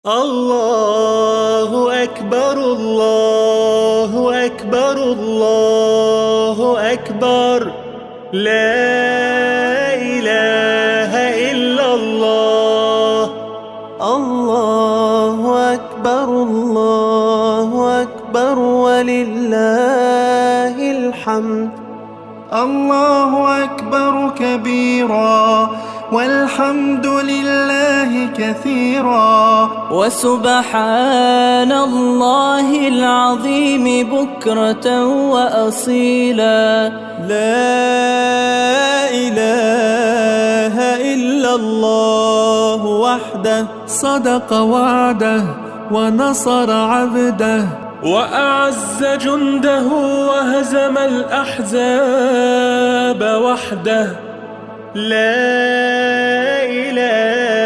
الله أكبر الله أكبر الله أكبر لا إله إلا الله. الله أكبر ولله الحمد. الله أكبر كبيرا والحمد لله كثيرا وسبحان الله العظيم بكرة وأصيلا. لا إله إلا الله وحده صدق وعده ونصر عبده وأعز جنده وهزم الأحزاب وحده. لا إله